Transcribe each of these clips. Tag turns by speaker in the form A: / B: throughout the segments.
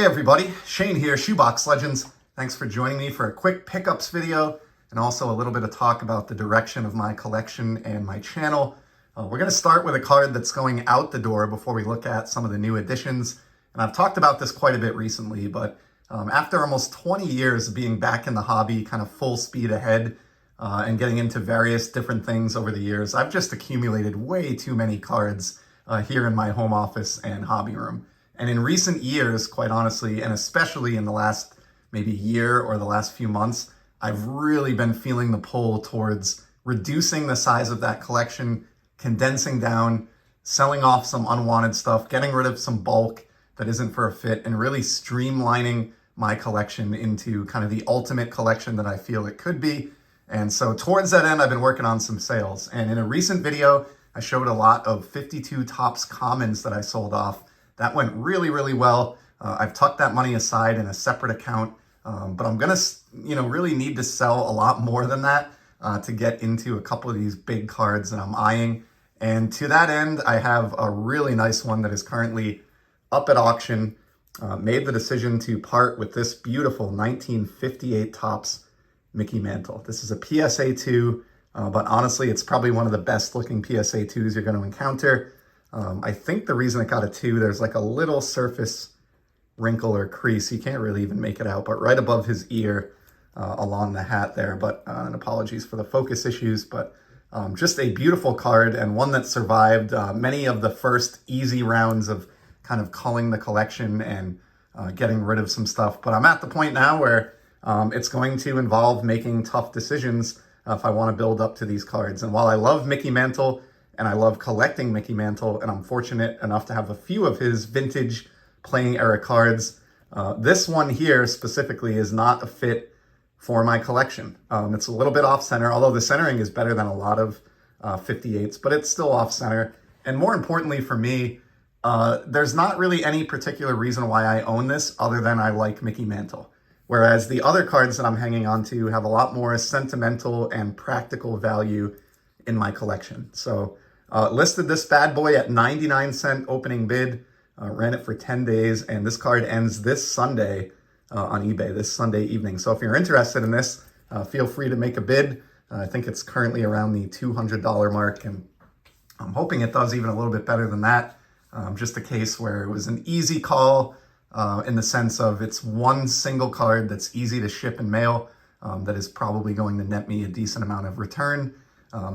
A: Hey everybody, Shane here, Shoebox Legends. Thanks for joining me for a quick pickups video and also a little bit of talk about the direction of my collection and my channel. We're going to start with a card that's going out the door before we look at some of the new additions. And I've talked about this quite a bit recently, but after almost 20 years of being back in the hobby, kind of full speed ahead, and getting into various different things over the years, I've just accumulated way too many cards here in my home office and hobby room. And in recent years, quite honestly, and especially in the last maybe year or the last few months, I've really been feeling the pull towards reducing the size of that collection, condensing down, selling off some unwanted stuff, getting rid of some bulk that isn't for a fit, and really streamlining my collection into kind of the ultimate collection that I feel it could be. And so towards that end, I've been working on some sales. And in a recent video, I showed a lot of 52 Topps Commons that I sold off. That went really, really well. I've tucked that money aside in a separate account, but I'm gonna, really need to sell a lot more than that to get into a couple of these big cards that I'm eyeing. And to that end, I have a really nice one that is currently up at auction. Made the decision to part with this beautiful 1958 Topps Mickey Mantle. This is a PSA 2, but honestly, it's probably one of the best looking PSA 2s you're going to encounter. I think the reason it got a 2, there's like a little surface wrinkle or crease. You can't really even make it out, but right above his ear along the hat there. But and apologies for the focus issues, but just a beautiful card and one that survived many of the first easy rounds of kind of culling the collection and getting rid of some stuff. But I'm at the point now where it's going to involve making tough decisions if I want to build up to these cards. And while I love Mickey Mantle, and I love collecting Mickey Mantle, and I'm fortunate enough to have a few of his vintage playing era cards, this one here specifically is not a fit for my collection. It's a little bit off-center, although the centering is better than a lot of 58s, but it's still off-center. And more importantly for me, there's not really any particular reason why I own this other than I like Mickey Mantle. Whereas the other cards that I'm hanging on to have a lot more sentimental and practical value in my collection. So listed this bad boy at 99-cent opening bid, ran it for 10 days, and this card ends this Sunday on eBay, this Sunday evening. So if you're interested in this, feel free to make a bid. I think it's currently around the $200 mark, and I'm hoping it does even a little bit better than that. Just a case where it was an easy call in the sense of it's one single card that's easy to ship and mail that is probably going to net me a decent amount of return.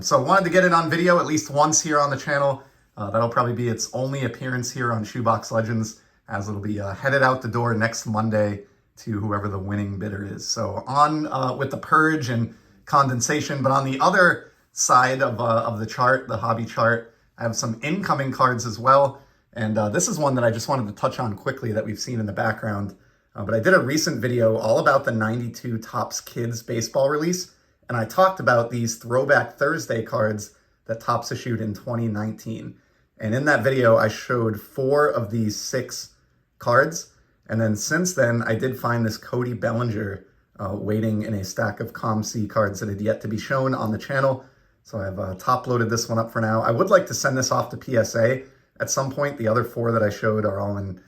A: So I wanted to get it on video at least once here on the channel. That'll probably be its only appearance here on Shoebox Legends, as it'll be headed out the door next Monday to whoever the winning bidder is. So on with the purge and condensation, but on the other side of the chart, the hobby chart, I have some incoming cards as well. And this is one that I just wanted to touch on quickly that we've seen in the background. But I did a recent video all about the 92 Topps Kids baseball release. And I talked about these Throwback Thursday cards that Topps issued in 2019. And in that video, I showed 4 of these 6 cards. And then since then, I did find this Cody Bellinger waiting in a stack of COM-C cards that had yet to be shown on the channel. So I've top-loaded this one up for now. I would like to send this off to PSA at some point. The other 4 that I showed are all in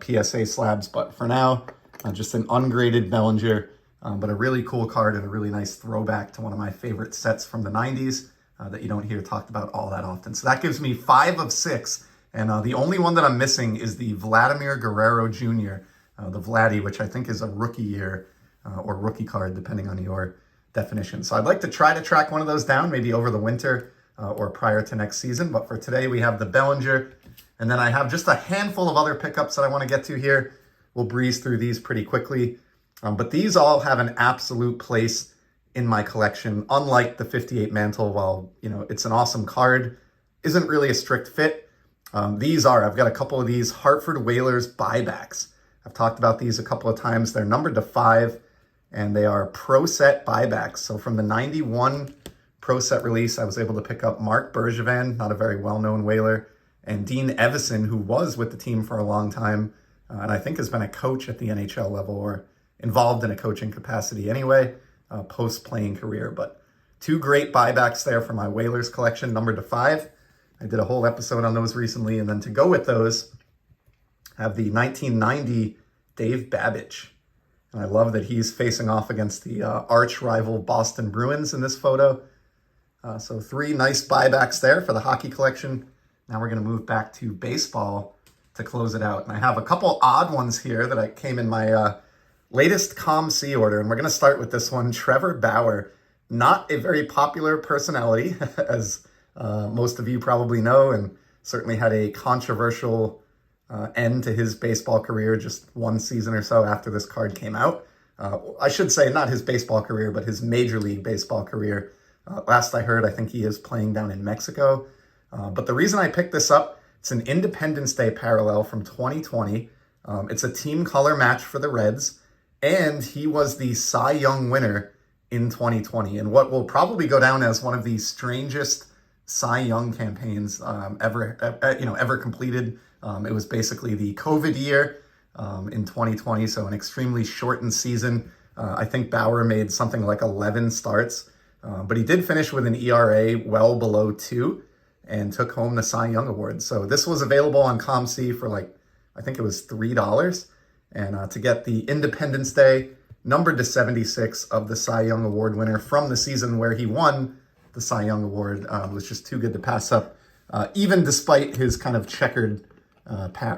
A: PSA slabs. But for now, just an ungraded Bellinger. But a really cool card and a really nice throwback to one of my favorite sets from the 90s that you don't hear talked about all that often. So that gives me 5 of 6. And the only one that I'm missing is the Vladimir Guerrero Jr., the Vladdy, which I think is a rookie year or rookie card, depending on your definition. So I'd like to try to track one of those down, maybe over the winter or prior to next season. But for today, we have the Bellinger. And then I have just a handful of other pickups that I want to get to here. We'll breeze through these pretty quickly. But these all have an absolute place in my collection. Unlike the 58 Mantle, while it's an awesome card, isn't really a strict fit. These are, I've got a couple of these Hartford Whalers buybacks. I've talked about these a couple of times. They're numbered to 5, and they are Pro Set buybacks. So from the 91 Pro Set release, I was able to pick up Mark Bergevin, not a very well-known Whaler, and Dean Evison, who was with the team for a long time, and I think has been a coach at the NHL level, or involved in a coaching capacity anyway, post-playing career. But 2 great buybacks there for my Whalers collection, numbered to 5. I did a whole episode on those recently. And then to go with those, I have the 1990 Dave Babbage. And I love that he's facing off against the arch rival Boston Bruins in this photo. So 3 nice buybacks there for the hockey collection. Now we're going to move back to baseball to close it out. And I have a couple odd ones here that I came in my latest COMC order. And we're going to start with this one, Trevor Bauer. Not a very popular personality, as most of you probably know, and certainly had a controversial end to his baseball career just 1 season or so after this card came out. I should say not his baseball career, but his Major League Baseball career. Last I heard, I think he is playing down in Mexico. But the reason I picked this up, it's an Independence Day parallel from 2020. It's a team color match for the Reds, and he was the Cy Young winner in 2020, and what will probably go down as one of the strangest Cy Young campaigns ever completed. It was basically the COVID year in 2020, so an extremely shortened season. I think Bauer made something like 11 starts, but he did finish with an ERA well below 2 and took home the Cy Young Award. So this was available on COMC for I think it was $3. And to get the Independence Day, numbered to 76 of the Cy Young Award winner from the season where he won the Cy Young Award was just too good to pass up, even despite his kind of checkered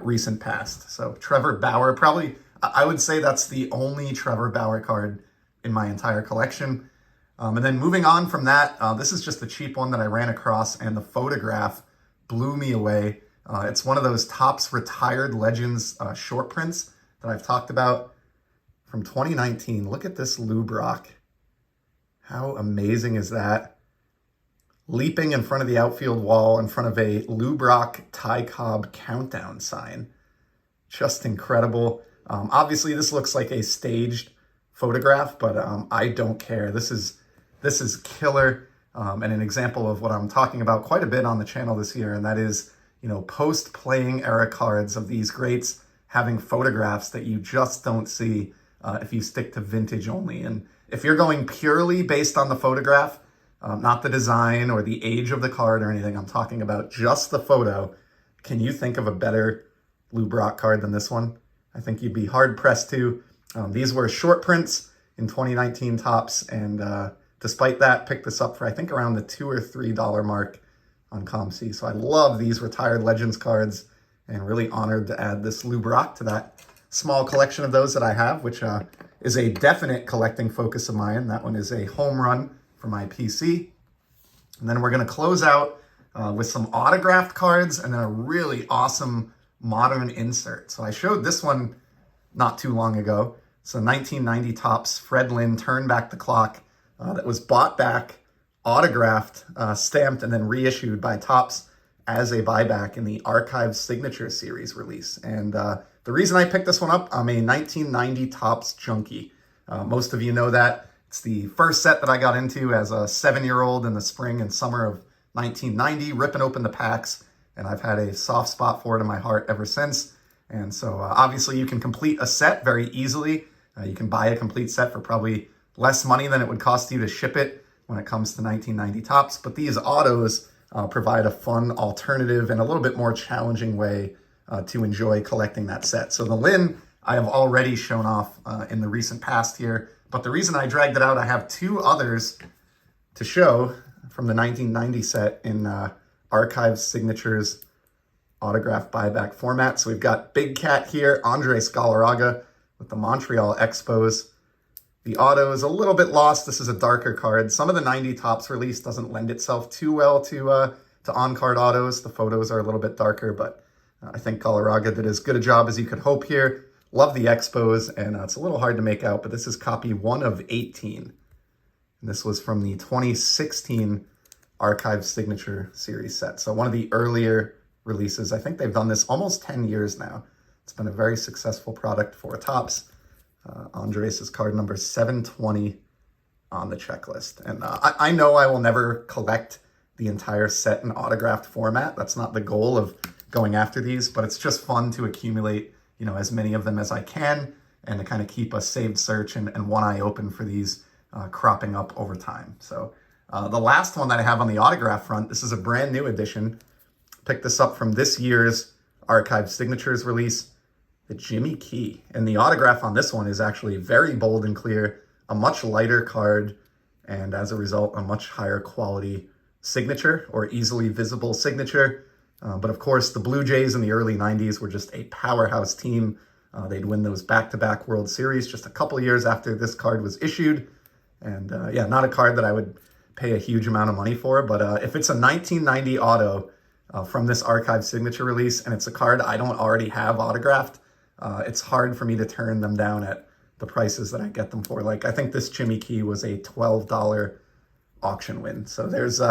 A: recent past. So Trevor Bauer, probably, I would say that's the only Trevor Bauer card in my entire collection. And then moving on from that, this is just a cheap one that I ran across, and the photograph blew me away. It's one of those Topps Retired Legends short prints that I've talked about from 2019. Look at this Lou Brock. How amazing is that? Leaping in front of the outfield wall in front of a Lou Brock Ty Cobb countdown sign. Just incredible. Obviously, this looks like a staged photograph, but I don't care. This is killer, and an example of what I'm talking about quite a bit on the channel this year, and that is, post-playing era cards of these greats having photographs that you just don't see if you stick to vintage only. And if you're going purely based on the photograph, not the design or the age of the card or anything, I'm talking about just the photo, can you think of a better Lou Brock card than this one? I think you'd be hard-pressed to. These were short prints in 2019 Topps, and despite that, picked this up for, I think, around the $2 or $3 mark on COMC. So I love these Retired Legends cards, and really honored to add this Lou Brock to that small collection of those that I have, which is a definite collecting focus of mine. That one is a home run for my PC. And then we're going to close out with some autographed cards and then a really awesome modern insert. So I showed this one not too long ago. So 1990 Topps Fred Lynn Turn Back the Clock that was bought back, autographed, stamped, and then reissued by Topps as a buyback in the Archive Signature Series release. And the reason I picked this one up, I'm a 1990 Topps junkie. Most of you know that. It's the first set that I got into as a 7-year-old in the spring and summer of 1990, ripping open the packs, and I've had a soft spot for it in my heart ever since. And so obviously you can complete a set very easily. You can buy a complete set for probably less money than it would cost you to ship it when it comes to 1990 Topps, but these autos provide a fun alternative and a little bit more challenging way to enjoy collecting that set. So the Lynn I have already shown off in the recent past here, but the reason I dragged it out, I have 2 others to show from the 1990 set in Archive Signatures autograph buyback format. So we've got Big Cat here, Andres Galarraga with the Montreal Expos. The auto is a little bit lost. This is a darker card. Some of the 90 Topps release doesn't lend itself too well to on-card autos. The photos are a little bit darker, but I think Galarraga did as good a job as you could hope here. Love the Expos, and it's a little hard to make out, but this is copy 1 of 18. And this was from the 2016 Archive Signature Series set. So one of the earlier releases. I think they've done this almost 10 years now. It's been a very successful product for Topps. Andres is card number 720 on the checklist. And I know I will never collect the entire set in autographed format. That's not the goal of going after these, but it's just fun to accumulate, as many of them as I can, and to kind of keep a saved search and one eye open for these cropping up over time. So the last one that I have on the autograph front, this is a brand new edition. Picked this up from this year's Archive Signatures release. the Jimmy Key. And the autograph on this one is actually very bold and clear, a much lighter card, and as a result, a much higher quality signature or easily visible signature. But of course, the Blue Jays in the early 90s were just a powerhouse team. They'd win those back-to-back World Series just a couple years after this card was issued. And yeah, not a card that I would pay a huge amount of money for, but if it's a 1990 auto from this archive signature release and it's a card I don't already have autographed, it's hard for me to turn them down at the prices that I get them for. Like, I think this Jimmy Key was a $12 auction win. So there's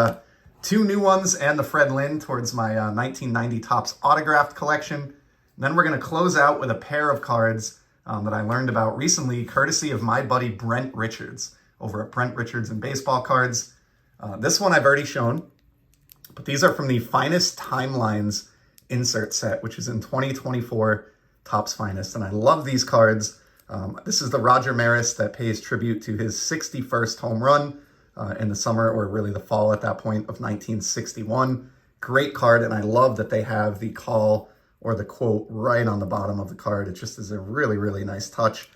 A: two new ones and the Fred Lynn towards my 1990 Topps autographed collection. And then we're going to close out with a pair of cards that I learned about recently, courtesy of my buddy Brent Richards over at Brent Richards and Baseball Cards. This one I've already shown, but these are from the Finest Timelines insert set, which is in 2024 Topps Finest. And I love these cards. This is the Roger Maris that pays tribute to his 61st home run in the summer, or really the fall at that point, of 1961. Great card, and I love that they have the call or the quote right on the bottom of the card. It just is a really, really nice touch.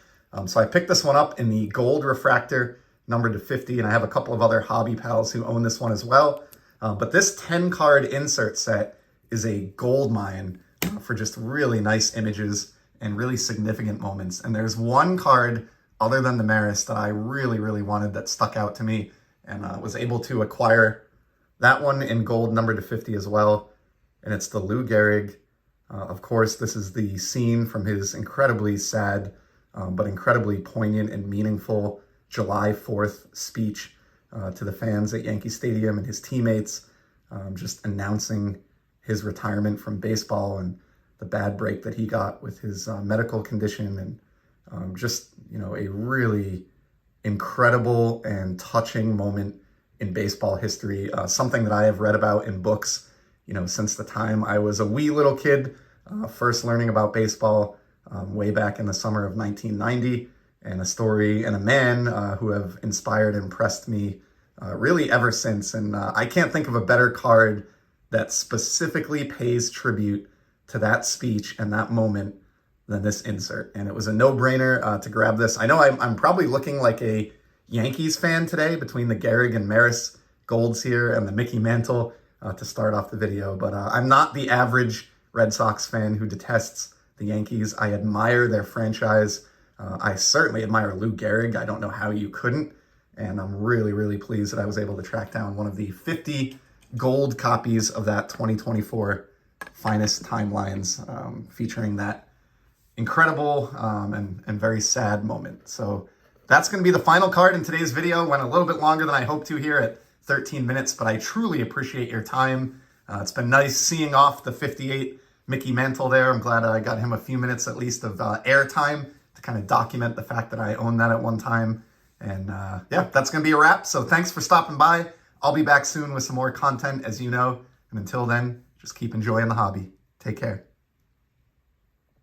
A: So I picked this one up in the gold refractor, numbered to 50, and I have a couple of other hobby pals who own this one as well. But this 10-card insert set is a gold mine for just really nice images and really significant moments. And there's one card other than the Maris that I really, really wanted that stuck out to me, and was able to acquire that one in gold numbered to 50 as well. And it's the Lou Gehrig. Of course, this is the scene from his incredibly sad, but incredibly poignant and meaningful July 4th speech to the fans at Yankee Stadium and his teammates, just announcing his retirement from baseball and the bad break that he got with his medical condition, and just, you know, a really incredible and touching moment in baseball history. Something that I have read about in books, you know, since the time I was a wee little kid, first learning about baseball way back in the summer of 1990, and a story and a man who have inspired and impressed me really ever since. And I can't think of a better card that specifically pays tribute to that speech and that moment than this insert. And it was a no-brainer to grab this. I know I'm probably looking like a Yankees fan today between the Gehrig and Maris golds here and the Mickey Mantle to start off the video, but I'm not the average Red Sox fan who detests the Yankees. I admire their franchise. I certainly admire Lou Gehrig. I don't know how you couldn't. And I'm really, really pleased that I was able to track down one of the 50 gold copies of that 2024 Finest Timelines, featuring that incredible and very sad moment. So that's going to be the final card in today's video. Went a little bit longer than I hoped to here at 13 minutes, but I truly appreciate your time. It's been nice seeing off the 58 Mickey Mantle there. I'm glad I got him a few minutes at least of airtime to kind of document the fact that I owned that at one time. And yeah, that's going to be a wrap. So thanks for stopping by. I'll be back soon with some more content, as you know. And until then, just keep enjoying the hobby. Take care.